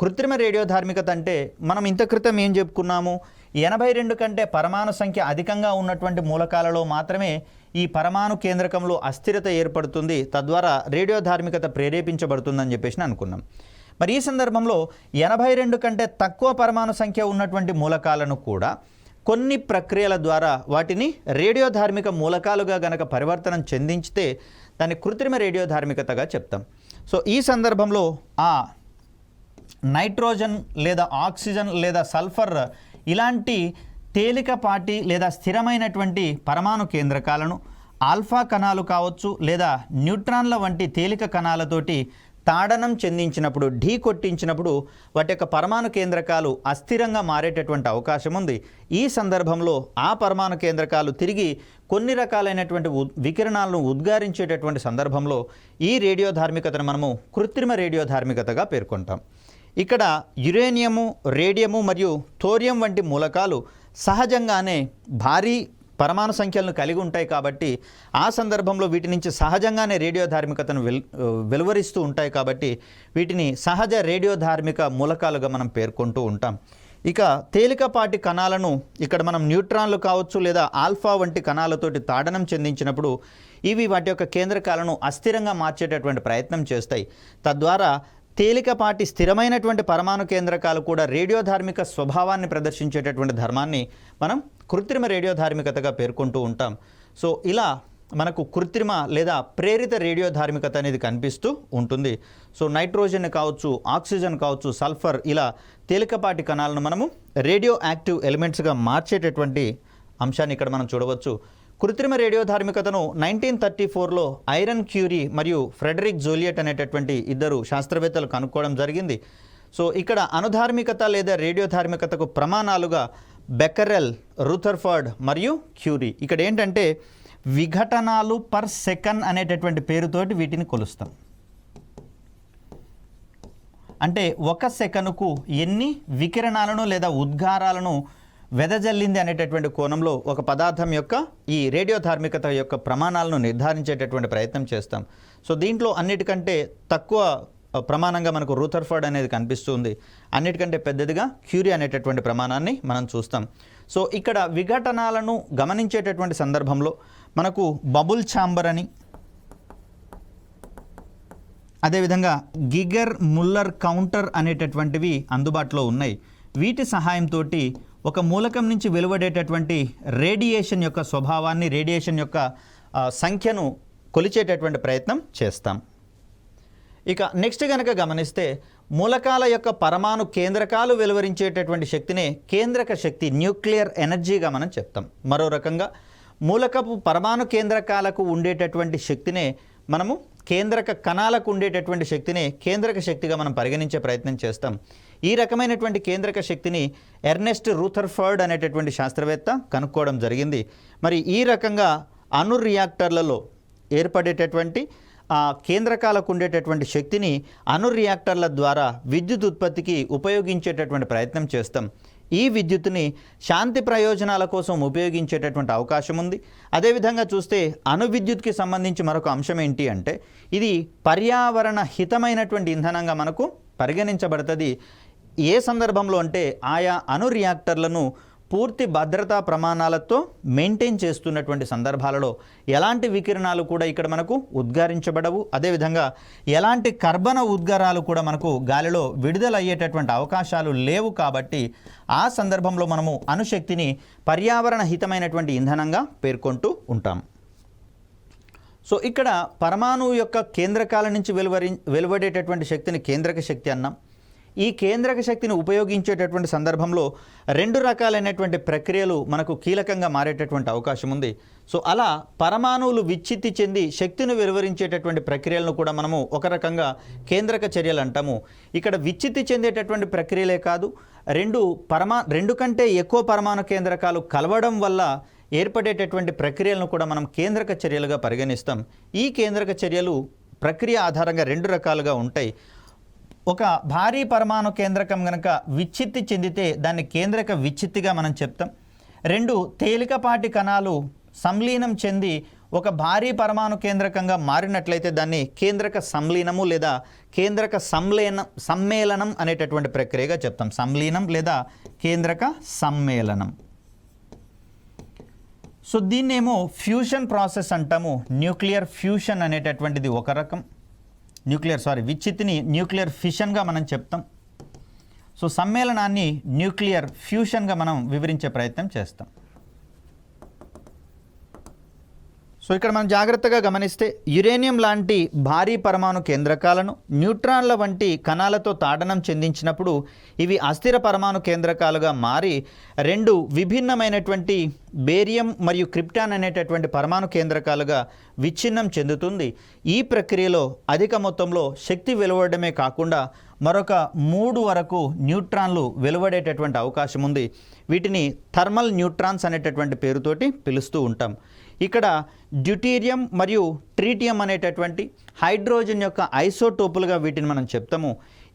కృత్రిమ రేడియో ధార్మికత అంటే మనం ఇంత క్రితం ఏం చెప్పుకున్నాము, 82 కంటే పరమాణు సంఖ్య అధికంగా ఉన్నటువంటి మూలకాలలో మాత్రమే ఈ పరమాణు కేంద్రకంలో అస్థిరత ఏర్పడుతుంది, తద్వారా రేడియో ధార్మికత ప్రేరేపించబడుతుందని చెప్పేసి అనుకున్నాం. మరి ఈ సందర్భంలో 82 కంటే తక్కువ పరమాణు సంఖ్య ఉన్నటువంటి మూలకాలను కూడా కొన్ని ప్రక్రియల ద్వారా వాటిని రేడియో ధార్మిక మూలకాలుగా గనక పరివర్తనం చెందించితే దాన్ని కృత్రిమ రేడియో ధార్మికతగా చెప్తాం. సో ఈ సందర్భంలో ఆ నైట్రోజన్ లేదా ఆక్సిజన్ లేదా సల్ఫర్ ఇలాంటి తేలికపాటి లేదా స్థిరమైనటువంటి పరమాణు కేంద్రకాలను ఆల్ఫా కణాలు కావచ్చు లేదా న్యూట్రాన్ల వంటి తేలిక కణాలతోటి తాడనం చెందించినప్పుడు, ఢీ కొట్టించినప్పుడు వాటి యొక్క పరమాణు కేంద్రకాలు అస్థిరంగా మారేటటువంటి అవకాశం ఉంది. ఈ సందర్భంలో ఆ పరమాణు కేంద్రకాలు తిరిగి కొన్ని రకాలైనటువంటి వికిరణాలను ఉద్గారించేటటువంటి సందర్భంలో ఈ రేడియో ధార్మికతను మనము కృత్రిమ రేడియో ధార్మికతగా పేర్కొంటాం. ఇక్కడ యురేనియము, రేడియము మరియు థోరియం వంటి మూలకాలు సహజంగానే భారీ పరమాణు సంఖ్యలను కలిగి ఉంటాయి కాబట్టి ఆ సందర్భంలో వీటి నుంచి సహజంగానే రేడియో ధార్మికతను వెలువరిస్తూ ఉంటాయి కాబట్టి వీటిని సహజ రేడియో ధార్మిక మూలకాలుగా మనం పేర్కొంటూ ఉంటాం. ఇక తేలికపాటి కణాలను ఇక్కడ మనం న్యూట్రాన్లు కావచ్చు లేదా ఆల్ఫా వంటి కణాలతోటి తాడనం చెందించినప్పుడు ఇవి వాటి యొక్క కేంద్రకాలను అస్థిరంగా మార్చేటటువంటి ప్రయత్నం చేస్తాయి. తద్వారా తేలికపాటి స్థిరమైనటువంటి పరమాణు కేంద్రకాలు కూడా రేడియో ధార్మిక స్వభావాన్ని ప్రదర్శించేటటువంటి ధర్మాన్ని మనం కృత్రిమ రేడియో ధార్మికతగా పేర్కొంటూ ఉంటాం. సో ఇలా మనకు కృత్రిమ లేదా ప్రేరిత రేడియో ధార్మికత అనేది కనిపిస్తూ ఉంటుంది. సో నైట్రోజన్ కావచ్చు, ఆక్సిజన్ కావచ్చు, సల్ఫర్ ఇలా తేలికపాటి కణాలను మనము రేడియో యాక్టివ్ ఎలిమెంట్స్గా మార్చేటటువంటి అంశాన్ని ఇక్కడ మనం చూడవచ్చు. కృత్రిమ రేడియో ధార్మికతను 1934లో ఐరన్ క్యూరీ మరియు ఫ్రెడరిక్ జోలియట్ అనేటటువంటి 2 శాస్త్రవేత్తలు కనుక్కోవడం జరిగింది. సో ఇక్కడ అణుధార్మికత లేదా రేడియో ధార్మికతకు ప్రమాణాలుగా బెకరెల్, రూథర్ఫర్డ్ మరియు క్యూరీ. ఇక్కడ ఏంటంటే విఘటనాలు పర్ సెకండ్ అనేటటువంటి పేరుతోటి వీటిని కొలుస్తాం. అంటే 1 సెకనుకు ఎన్ని వికిరణాలను లేదా ఉద్గారాలను వెదజల్లింది అనేటటువంటి కోణంలో ఒక పదార్థం యొక్క ఈ రేడియో ధార్మికత యొక్క ప్రమాణాలను నిర్ధారించేటటువంటి ప్రయత్నం చేస్తాం. సో దీంట్లో అన్నిటికంటే తక్కువ ప్రమాణంగా మనకు రూథర్ఫర్డ్ అనేది కనిపిస్తుంది, అన్నిటికంటే పెద్దదిగా క్యూరీ అనేటటువంటి ప్రమాణాన్ని మనం చూస్తాం. సో ఇక్కడ విఘటనాలను గమనించేటటువంటి సందర్భంలో మనకు బబుల్ ఛాంబర్ అని, అదేవిధంగా గిగర్ ముల్లర్ కౌంటర్ అనేటటువంటివి అందుబాటులో ఉన్నాయి. వీటి సహాయంతో ఒక మూలకం నుంచి వెలువడేటటువంటి రేడియేషన్ యొక్క స్వభావాన్ని, రేడియేషన్ యొక్క సంఖ్యను కొలిచేటటువంటి ప్రయత్నం చేస్తాం. ఇక నెక్స్ట్ కనుక గమనిస్తే మూలకాల యొక్క పరమాణు కేంద్రకాలు వెలువరించేటటువంటి శక్తినే కేంద్రక శక్తి, న్యూక్లియర్ ఎనర్జీగా మనం చెప్తాం. మరో రకంగా మూలకపు పరమాణు కేంద్రకాలకు ఉండేటటువంటి శక్తినే మనము కేంద్రక కణాలకు ఉండేటటువంటి శక్తిని కేంద్రక శక్తిగా మనం పరిగణించే ప్రయత్నం చేస్తాం. ఈ రకమైనటువంటి కేంద్రక శక్తిని ఎర్నెస్ట్ రూథర్ఫర్డ్ అనేటటువంటి శాస్త్రవేత్త కనుక్కోవడం జరిగింది. మరి ఈ రకంగా అణు రియాక్టర్లలో ఏర్పడేటటువంటి కేంద్రకాలకు ఉండేటటువంటి శక్తిని అణు రియాక్టర్ల ద్వారా విద్యుత్ ఉత్పత్తికి ఉపయోగించేటటువంటి ప్రయత్నం చేస్తాం. ఈ విద్యుత్తుని శాంతి ప్రయోజనాల కోసం ఉపయోగించేటటువంటి అవకాశం ఉంది. అదేవిధంగా చూస్తే అణు విద్యుత్కి సంబంధించి మరొక అంశం ఏంటి అంటే ఇది పర్యావరణ హితమైనటువంటి ఇంధనంగా మనకు పరిగణించబడుతుంది. ఏ సందర్భంలో అంటే ఆయా అణు రియాక్టర్లను పూర్తి భద్రతా ప్రమాణాలతో మెయింటైన్ చేస్తున్నటువంటి సందర్భాలలో ఎలాంటి వికిరణాలు కూడా ఇక్కడ మనకు ఉద్గారించబడవు. అదేవిధంగా ఎలాంటి కర్బన ఉద్గారాలు కూడా మనకు గాలిలో విడుదలయ్యేటటువంటి అవకాశాలు లేవు. కాబట్టి ఆ సందర్భంలో మనము అణుశక్తిని పర్యావరణ హితమైనటువంటి ఇంధనంగా పేర్కొంటూ ఉంటాం. సో ఇక్కడ పరమాణువు యొక్క కేంద్రకాల నుంచి వెలువడేటటువంటి శక్తిని కేంద్రక శక్తి అన్నాం. ఈ కేంద్రక శక్తిని ఉపయోగించేటటువంటి సందర్భంలో రెండు రకాలైనటువంటి ప్రక్రియలు మనకు కీలకంగా మారేటటువంటి అవకాశం ఉంది. సో అలా పరమాణువులు విచ్ఛిత్తి చెంది శక్తిని వెలువరించేటటువంటి ప్రక్రియలను కూడా మనము ఒక రకంగా కేంద్రక చర్యలు అంటాము. ఇక్కడ విచ్ఛిత్తి చెందేటటువంటి ప్రక్రియలే కాదు, రెండు కంటే ఎక్కువ పరమాణు కేంద్రకాలు కలవడం వల్ల ఏర్పడేటటువంటి ప్రక్రియలను కూడా మనం కేంద్రక చర్యలుగా పరిగణిస్తాం. ఈ కేంద్రక చర్యలు ప్రక్రియ ఆధారంగా రెండు రకాలుగా ఉంటాయి. ఒక భారీ పరమాణు కేంద్రకం కనుక విచ్ఛిత్తి చెందితే దాన్ని కేంద్రక విచ్ఛిత్తిగా మనం చెప్తాం. రెండు తేలికపాటి కణాలు సంలీనం చెంది ఒక భారీ పరమాణు కేంద్రకంగా మారినట్లయితే దాన్ని కేంద్రక సంలీనము లేదా కేంద్రక సమ్మేళనం అనేటటువంటి ప్రక్రియగా చెప్తాం. సంలీనం లేదా కేంద్రక సమ్మేళనం. సో దీన్నేమో ఫ్యూషన్ ప్రాసెస్ అంటాము. న్యూక్లియర్ ఫ్యూషన్ అనేటటువంటిది ఒక రకం. విచ్ఛిత్తిని న్యూక్లియర్ ఫిషన్గా మనం చెప్తాం. సో సమ్మేళనాన్ని న్యూక్లియర్ ఫ్యూషన్గా మనం వివరించే ప్రయత్నం చేస్తాం. సో ఇక్కడ మనం జాగ్రత్తగా గమనిస్తే యురేనియం లాంటి భారీ పరమాణు కేంద్రకాలను న్యూట్రాన్ల వంటి కణాలతో తాడనం చెందించినప్పుడు ఇవి అస్థిర పరమాణు కేంద్రకాలుగా మారి రెండు విభిన్నమైనటువంటి బేరియం మరియు క్రిప్టాన్ అనేటటువంటి పరమాణు కేంద్రకాలుగా విచ్ఛిన్నం చెందుతుంది. ఈ ప్రక్రియలో అధిక మొత్తంలో శక్తి వెలువడమే కాకుండా మరొక 3 వరకు న్యూట్రాన్లు వెలువడేటటువంటి అవకాశం ఉంది. వీటిని థర్మల్ న్యూట్రాన్స్ అనేటటువంటి పేరుతోటి పిలుస్తూ ఉంటాం. ఇక్కడ డ్యూటీరియం మరియు ట్రీటియం అనేటటువంటి హైడ్రోజన్ యొక్క ఐసోటోపులుగా వీటిని మనం చెప్తాము.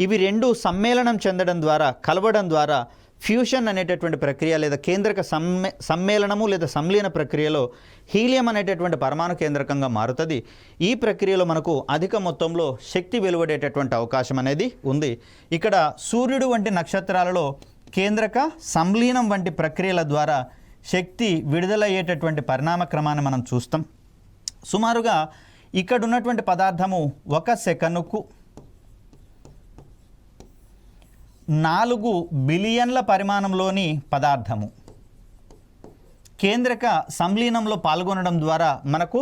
ఇవి రెండు సమ్మేళనం చెందడం ద్వారా, కలవడం ద్వారా ఫ్యూషన్ అనేటటువంటి ప్రక్రియ లేదా కేంద్రక సమ్మేళనము లేదా సంలీన ప్రక్రియలో హీలియం అనేటటువంటి పరమాణు కేంద్రకంగా మారుతుంది. ఈ ప్రక్రియలో మనకు అధిక మొత్తంలో శక్తి వెలువడేటటువంటి అవకాశం అనేది ఉంది. ఇక్కడ సూర్యుడు వంటి నక్షత్రాలలో కేంద్రక సంలీనం వంటి ప్రక్రియల ద్వారా శక్తి విడుదలయ్యేటటువంటి పరిణామ క్రమాన్ని మనం చూస్తాం. సుమారుగా ఇక్కడ ఉన్నటువంటి పదార్థము 1 సెకనుకు 4 బిలియన్ల పరిమాణంలోని పదార్థము కేంద్రక సంలీనంలో పాల్గొనడం ద్వారా మనకు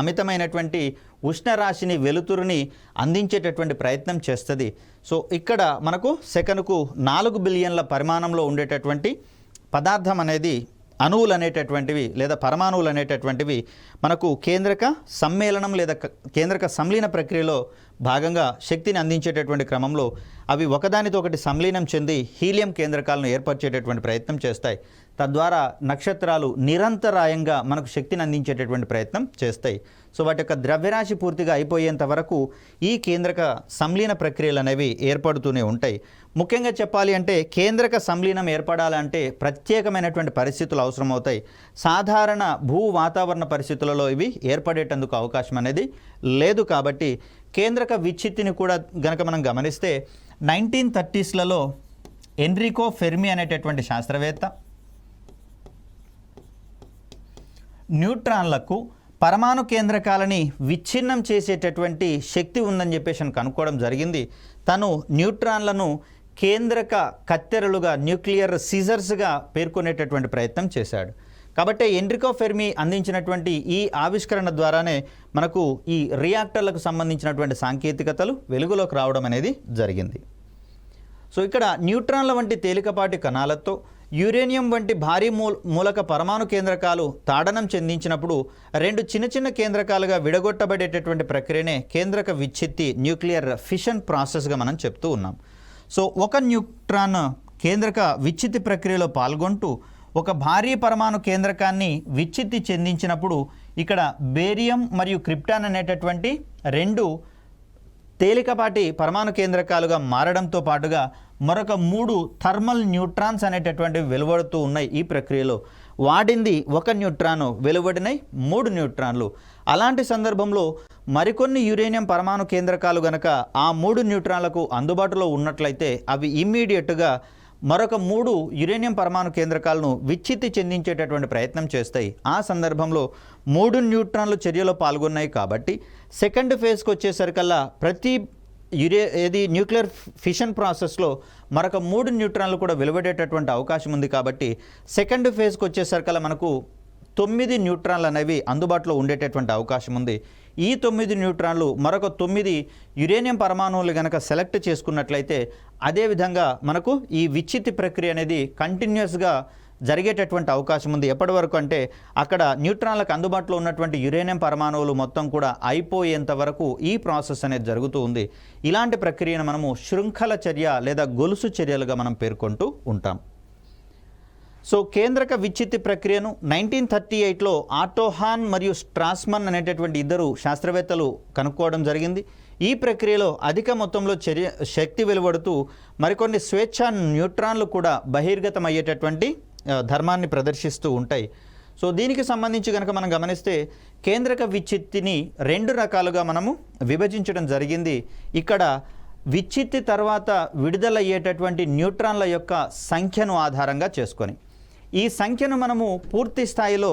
అమితమైనటువంటి ఉష్ణరాశిని, వెలుతురుని అందించేటటువంటి ప్రయత్నం చేస్తుంది. సో ఇక్కడ మనకు సెకనుకు 4 బిలియన్ల పరిమాణంలో ఉండేటటువంటి పదార్థం అనేది, అణువులు అనేటటువంటివి లేదా పరమాణువులు అనేటటువంటివి మనకు కేంద్రక సమ్మేళనం లేదా కేంద్రక సంలీన ప్రక్రియలో భాగంగా శక్తిని అందించేటటువంటి క్రమంలో అవి ఒకదానితో ఒకటి సంలీనం చెంది హీలియం కేంద్రకాలను ఏర్పరిచేటటువంటి ప్రయత్నం చేస్తాయి. తద్వారా నక్షత్రాలు నిరంతరాయంగా మనకు శక్తిని అందించేటటువంటి ప్రయత్నం చేస్తాయి. సో వాటి యొక్క ద్రవ్యరాశి పూర్తిగా అయిపోయేంత వరకు ఈ కేంద్రక సంలీన ప్రక్రియలు అనేవి ఏర్పడుతూనే ఉంటాయి. ముఖ్యంగా చెప్పాలి అంటే కేంద్రక సంలీనం ఏర్పడాలంటే ప్రత్యేకమైనటువంటి పరిస్థితులు అవసరమవుతాయి. సాధారణ భూ వాతావరణ పరిస్థితులలో ఇవి ఏర్పడేటందుకు అవకాశం అనేది లేదు. కాబట్టి కేంద్రక విచ్ఛిత్తిని కూడా గనక మనం గమనిస్తే 1930sలలో ఎన్రికో ఫెర్మి అనేటటువంటి శాస్త్రవేత్త న్యూట్రాన్లకు పరమాణు కేంద్రకాలని విచ్ఛిన్నం చేసేటటువంటి శక్తి ఉందని చెప్పేసి కనుక్కోవడం జరిగింది. తను న్యూట్రాన్లను కేంద్రక కత్తెరలుగా, న్యూక్లియర్ సీజర్స్గా పేర్కొనేటటువంటి ప్రయత్నం చేశాడు. కాబట్టి ఎన్రికో ఫెర్మి అందించినటువంటి ఈ ఆవిష్కరణ ద్వారానే మనకు ఈ రియాక్టర్లకు సంబంధించినటువంటి సాంకేతికతలు వెలుగులోకి రావడం అనేది జరిగింది. సో ఇక్కడ న్యూట్రాన్ల వంటి తేలికపాటి కణాలతో యురేనియం వంటి భారీ మూలక పరమాణు కేంద్రకాలు తాడనం చెందించినప్పుడు రెండు చిన్న కేంద్రకాలుగా విడగొట్టబడేటటువంటి ప్రక్రియనే కేంద్రక విచ్ఛిత్తి, న్యూక్లియర్ ఫిషన్ ప్రాసెస్గా మనం చెప్తూ ఉన్నాం. సో ఒక న్యూట్రాన్ కేంద్రక విచ్ఛిత్తి ప్రక్రియలో పాల్గొంటూ ఒక భారీ పరమాణు కేంద్రకాన్ని విచ్ఛిత్తి చెందించినప్పుడు ఇక్కడ బేరియం మరియు క్రిప్టాన్ అనేటటువంటి రెండు తేలికపాటి పరమాణు కేంద్రకాలుగా మారడంతో పాటుగా మరొక 3 థర్మల్ న్యూట్రాన్స్ అనేటటువంటివి వెలువడుతూ ఉన్నాయి. ఈ ప్రక్రియలో వాడింది 1 న్యూట్రాన్, వెలువడినాయి 3 న్యూట్రాన్లు. అలాంటి సందర్భంలో మరికొన్ని యురేనియం పరమాణు కేంద్రకాలు గనక ఆ 3 న్యూట్రాన్లకు అందుబాటులో ఉన్నట్లయితే అవి ఇమ్మీడియట్గా మరొక 3 యురేనియం పరమాణు కేంద్రకాలను విచ్ఛిత్తి చెందించేటటువంటి ప్రయత్నం చేస్తాయి. ఆ సందర్భంలో 3 న్యూట్రాన్లు చర్యలో పాల్గొన్నాయి కాబట్టి సెకండ్ ఫేజ్కి వచ్చేసరికల్లా ప్రతి న్యూక్లియర్ ఫిషన్ ప్రాసెస్లో మరొక 3 న్యూట్రాన్లు కూడా వెలువడేటటువంటి అవకాశం ఉంది. కాబట్టి సెకండ్ ఫేజ్కి వచ్చేసరికల్లా మనకు 9 న్యూట్రాన్లు అనేవి అందుబాటులో ఉండేటటువంటి అవకాశం ఉంది. ఈ 9 న్యూట్రాన్లు మరొక 9 యురేనియం పరమాణువులు కనుక సెలెక్ట్ చేసుకున్నట్లయితే అదేవిధంగా మనకు ఈ విచ్ఛిత్తి ప్రక్రియ అనేది కంటిన్యూస్గా జరిగేటటువంటి అవకాశం ఉంది. ఎప్పటి వరకు అంటే అక్కడ న్యూట్రాన్లకు అందుబాటులో ఉన్నటువంటి యురేనియం పరమాణువులు మొత్తం కూడా అయిపోయేంత వరకు ఈ ప్రాసెస్ అనేది జరుగుతూ ఉంది. ఇలాంటి ప్రక్రియను మనము శృంఖల చర్య లేదా గొలుసు చర్యలుగా మనం పేర్కొంటూ ఉంటాం. సో కేంద్రక విచ్ఛిత్తి ప్రక్రియను 1938లో ఆటో హాన్ మరియు స్ట్రాస్మన్ అనేటటువంటి ఇద్దరు శాస్త్రవేత్తలు కనుక్కోవడం జరిగింది. ఈ ప్రక్రియలో అధిక మొత్తంలో శక్తి వెలువడుతూ మరికొన్ని స్వేచ్ఛ న్యూట్రాన్లు కూడా బహిర్గతం అయ్యేటటువంటి ధర్మాన్ని ప్రదర్శిస్తూ ఉంటాయి. సో దీనికి సంబంధించి కనుక మనం గమనిస్తే కేంద్రక విచ్ఛిత్తిని 2 రకాలుగా మనము విభజించడం జరిగింది. ఇక్కడ విచ్ఛిత్తి తర్వాత విడుదలయ్యేటటువంటి న్యూట్రాన్ల యొక్క సంఖ్యను ఆధారంగా చేసుకొని ఈ సంఖ్యను మనము పూర్తి స్థాయిలో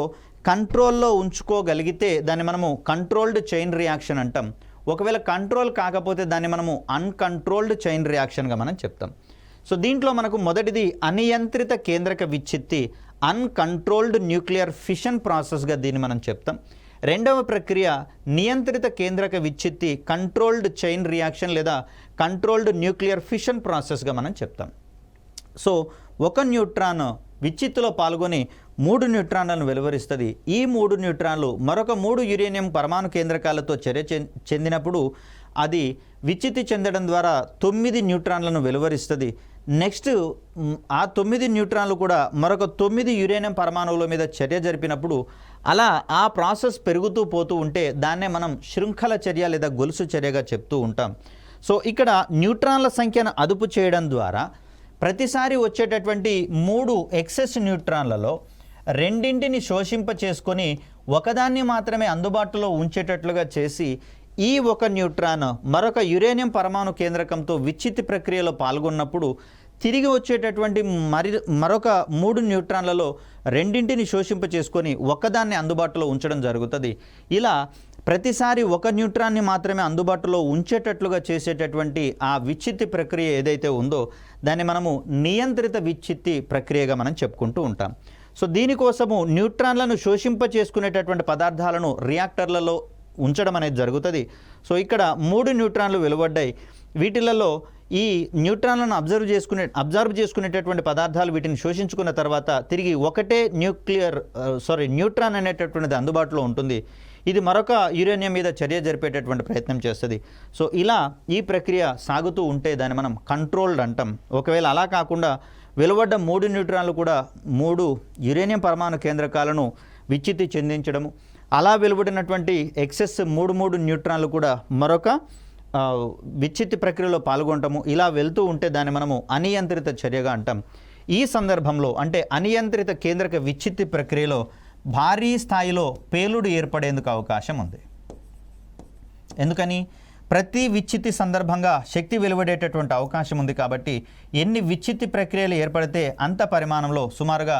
కంట్రోల్లో ఉంచుకోగలిగితే దాన్ని మనము కంట్రోల్డ్ చైన్ రియాక్షన్ అంటాం. ఒకవేళ కంట్రోల్ కాకపోతే దాన్ని మనము అన్కంట్రోల్డ్ చైన్ రియాక్షన్గా మనం చెప్తాం. సో దీంట్లో మనకు మొదటిది అనియంత్రిత కేంద్రక విచ్ఛిత్తి, అన్కంట్రోల్డ్ న్యూక్లియర్ ఫిషన్ ప్రాసెస్గా దీన్ని మనం చెప్తాం. రెండవ ప్రక్రియ నియంత్రిత కేంద్రక విచ్ఛిత్తి, కంట్రోల్డ్ చైన్ రియాక్షన్ లేదా కంట్రోల్డ్ న్యూక్లియర్ ఫిషన్ ప్రాసెస్గా మనం చెప్తాం. సో ఒక న్యూట్రాన్ విచ్ఛిత్తులో పాల్గొని 3 న్యూట్రాన్లను వెలువరిస్తుంది. ఈ 3 న్యూట్రాన్లు మరొక 3 యురేనియం పరమాణు కేంద్రకాలతో చర్య చెందినప్పుడు అది విచ్ఛిత్తి చెందడం ద్వారా 9 న్యూట్రాన్లను వెలువరిస్తుంది. నెక్స్ట్ ఆ 9 న్యూట్రాన్లు కూడా మరొక 9 యురేనియం పరమాణువుల మీద చర్య జరిపినప్పుడు అలా ఆ ప్రాసెస్ పెరుగుతూ పోతూ ఉంటే దాన్నే మనం శృంఖల చర్య లేదా గొలుసు చర్యగా చెప్తూ ఉంటాం. సో ఇక్కడ న్యూట్రాన్ల సంఖ్యను అదుపు చేయడం ద్వారా ప్రతిసారి వచ్చేటటువంటి 3 ఎక్సెస్ న్యూట్రాన్లలో రెండింటిని శోషింప చేసుకొని ఒకదాన్ని మాత్రమే అందుబాటులో ఉంచేటట్లుగా చేసి ఈ ఒక న్యూట్రాన్ మరొక యురేనియం పరమాణు కేంద్రకంతో విచ్ఛిత్తి ప్రక్రియలో పాల్గొన్నప్పుడు తిరిగి వచ్చేటటువంటి మరొక 3 న్యూట్రాన్లలో రెండింటిని శోషింప చేసుకొని ఒకదాన్ని అందుబాటులో ఉంచడం జరుగుతుంది. ఇలా ప్రతిసారి ఒక న్యూట్రాన్ని మాత్రమే అందుబాటులో ఉంచేటట్లుగా చేసేటటువంటి ఆ విచ్ఛిత్తి ప్రక్రియ ఏదైతే ఉందో దాన్ని మనము నియంత్రిత విచ్ఛిత్తి ప్రక్రియగా మనం చెప్పుకుంటూ ఉంటాం. సో దీనికోసము న్యూట్రాన్లను శోషింప చేసుకునేటటువంటి పదార్థాలను రియాక్టర్లలో ఉంచడం అనేది జరుగుతుంది. సో ఇక్కడ 3 న్యూట్రాన్లు వెలువడ్డాయి. వీటిలలో ఈ న్యూట్రాన్లను అబ్జర్వ్ చేసుకునేటటువంటి పదార్థాలు వీటిని శోషించుకున్న తర్వాత తిరిగి ఒకటే న్యూట్రాన్ అనేటటువంటిది అందుబాటులో ఉంటుంది. ఇది మరొక యురేనియం మీద చర్య జరిపేటటువంటి ప్రయత్నం చేస్తుంది. సో ఇలా ఈ ప్రక్రియ సాగుతూ ఉంటే దాన్ని మనం కంట్రోల్డ్ అంటాం. ఒకవేళ అలా కాకుండా వెలువడ్డ 3 న్యూట్రాన్లు కూడా 3 యురేనియం పరమాణు కేంద్రకాలను విచ్ఛిత్తి చెందించడము, అలా వెలువడినటువంటి ఎక్సెస్ 3 న్యూట్రాన్లు కూడా మరొక విచ్ఛిత్తి ప్రక్రియలో పాల్గొనటము, ఇలా వెళ్తూ ఉంటే దాన్ని మనము అనియంత్రిత చర్యగా అంటాం. ఈ సందర్భంలో అంటే అనియంత్రిత కేంద్రక విచ్ఛిత్తి ప్రక్రియలో భారీ స్థాయిలో పేలుడు ఏర్పడేందుకు అవకాశం ఉంది. ఎందుకని ప్రతి విచ్ఛిత్తి సందర్భంగా శక్తి వెలువడేటటువంటి అవకాశం ఉంది. కాబట్టి ఎన్ని విచ్ఛిత్తి ప్రక్రియలు ఏర్పడితే అంత పరిమాణంలో సుమారుగా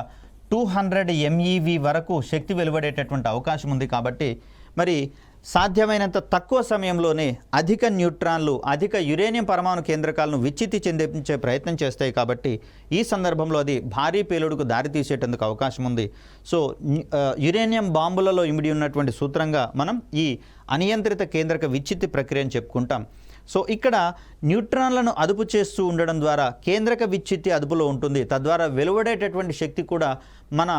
200 MeV వరకు శక్తి వెలువడేటటువంటి అవకాశం ఉంది. కాబట్టి మరి సాధ్యమైనంత తక్కువ సమయంలోనే అధిక న్యూట్రాన్లు అధిక యురేనియం పరమాణు కేంద్రకాలను విచ్ఛిత్తి చెందించే ప్రయత్నం చేస్తాయి. కాబట్టి ఈ సందర్భంలో అది భారీ పేలుడుకు దారితీసేటందుకు అవకాశం ఉంది. సో యురేనియం బాంబులలో ఇమిడి ఉన్నటువంటి సూత్రంగా మనం ఈ అనియంత్రిత కేంద్రక విచ్ఛిత్తి ప్రక్రియను చెప్పుకుంటాం. సో ఇక్కడ న్యూట్రాన్లను అదుపు చేస్తూ ఉండడం ద్వారా కేంద్రక విచ్ఛిత్తి అదుపులో ఉంటుంది. తద్వారా వెలువడేటటువంటి శక్తి కూడా మన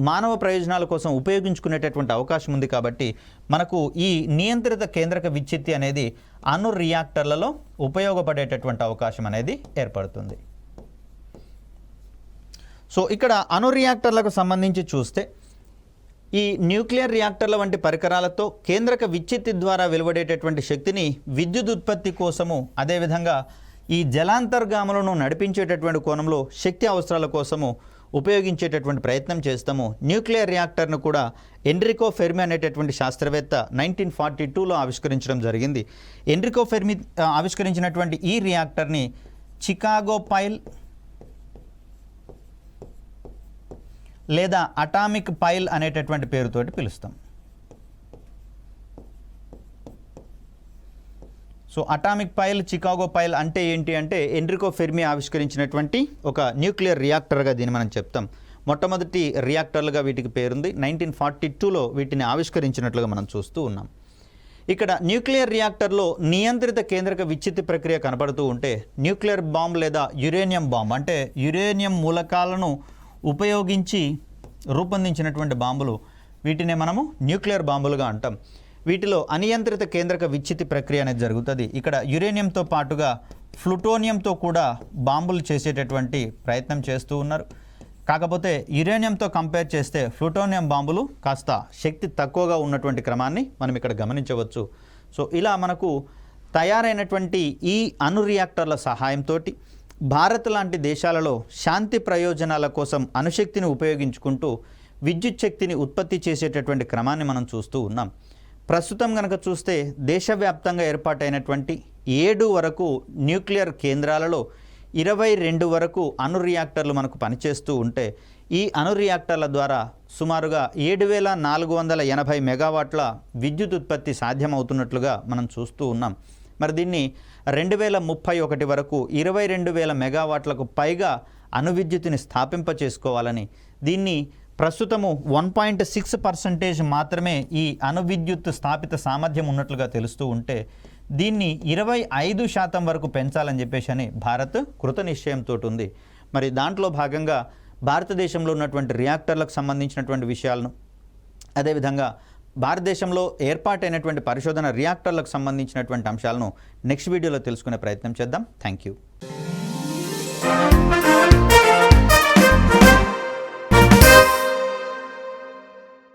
మానవ ప్రయోజనాల కోసం ఉపయోగించుకునేటటువంటి అవకాశం ఉంది. కాబట్టి మనకు ఈ నియంత్రిత కేంద్రక విచ్ఛిత్తి అనేది అణు రియాక్టర్లలో ఉపయోగపడేటటువంటి అవకాశం అనేది ఏర్పడుతుంది. సో ఇక్కడ అణు రియాక్టర్లకు సంబంధించి చూస్తే ఈ న్యూక్లియర్ రియాక్టర్ల వంటి పరికరాలతో కేంద్రక విచ్ఛిత్తి ద్వారా వెలువడేటటువంటి శక్తిని విద్యుత్ ఉత్పత్తి కోసము, అదేవిధంగా ఈ జలాంతర్గాములను నడిపించేటటువంటి కోణంలో శక్తి అవసరాల కోసము ఉపయోగించేటటువంటి ప్రయత్నం చేస్తాము. న్యూక్లియర్ రియాక్టర్ను కూడా ఎన్రికో ఫెర్మి అనేటటువంటి శాస్త్రవేత్త 1942లో ఆవిష్కరించడం జరిగింది. ఎన్రికో ఫెర్మి ఆవిష్కరించినటువంటి ఈ రియాక్టర్ని చికాగో పైల్ లేదా అటామిక్ పైల్ అనేటటువంటి పేరుతోటి పిలుస్తాం. So atomic pile, Chicago pile అంటే ఏంటి అంటే ఎన్రికో ఫెర్మి ఆవిష్కరించినటువంటి ఒక న్యూక్లియర్ రియాక్టర్గా దీన్ని మనం చెప్తాం. మొట్టమొదటి రియాక్టర్లుగా వీటికి పేరుంది. 1942లో వీటిని ఆవిష్కరించినట్లుగా మనం చూస్తూ ఉన్నాం. ఇక్కడ న్యూక్లియర్ రియాక్టర్లో నియంత్రిత కేంద్రక విచ్ఛిత్తి ప్రక్రియ కనబడుతూ ఉంటే న్యూక్లియర్ బాంబ్ లేదా యురేనియం బాంబ్ అంటే యురేనియం మూలకాలను ఉపయోగించి రూపొందించినటువంటి బాంబులు, వీటినే మనము న్యూక్లియర్ బాంబులుగా అంటాం. వీటిలో అనియంత్రిత కేంద్రక విచ్ఛిత్తి ప్రక్రియ అనేది జరుగుతుంది. ఇక్కడ యురేనియంతో పాటుగా ప్లూటోనియంతో కూడా బాంబులు చేసేటటువంటి ప్రయత్నం చేస్తూ ఉన్నారు. కాకపోతే యురేనియంతో కంపేర్ చేస్తే ప్లూటోనియం బాంబులు కాస్త శక్తి తక్కువగా ఉన్నటువంటి క్రమాన్ని మనం ఇక్కడ గమనించవచ్చు. సో ఇలా మనకు తయారైనటువంటి ఈ అణు రియాక్టర్ల సహాయంతో భారత్ లాంటి దేశాలలో శాంతి ప్రయోజనాల కోసం అణుశక్తిని ఉపయోగించుకుంటూ విద్యుత్ శక్తిని ఉత్పత్తి చేసేటటువంటి క్రమాన్ని మనం చూస్తూ ఉన్నాం. ప్రస్తుతం కనుక చూస్తే దేశవ్యాప్తంగా ఏర్పాటైనటువంటి 7 వరకు న్యూక్లియర్ కేంద్రాలలో 22 వరకు అణు రియాక్టర్లు మనకు పనిచేస్తూ ఉంటే ఈ అణు రియాక్టర్ల ద్వారా సుమారుగా 7480 మెగావాట్ల విద్యుత్ ఉత్పత్తి సాధ్యమవుతున్నట్లుగా మనం చూస్తూ ఉన్నాం. మరి దీన్ని 2031 వరకు 22,000 మెగావాట్లకు పైగా అణు విద్యుత్తుని స్థాపింప చేసుకోవాలని, దీన్ని ప్రస్తుతము 1.6% మాత్రమే ఈ అణు విద్యుత్ స్థాపిత సామర్థ్యం ఉన్నట్లుగా తెలుస్తూ ఉంటే దీన్ని 25% వరకు పెంచాలని చెప్పేసి అని భారత్ కృత నిశ్చయంతో ఉంది. మరి దాంట్లో భాగంగా భారతదేశంలో ఉన్నటువంటి రియాక్టర్లకు సంబంధించినటువంటి విషయాలను, అదేవిధంగా భారతదేశంలో ఏర్పాటైనటువంటి పరిశోధన రియాక్టర్లకు సంబంధించినటువంటి అంశాలను నెక్స్ట్ వీడియోలో తెలుసుకునే ప్రయత్నం చేద్దాం. Thank you.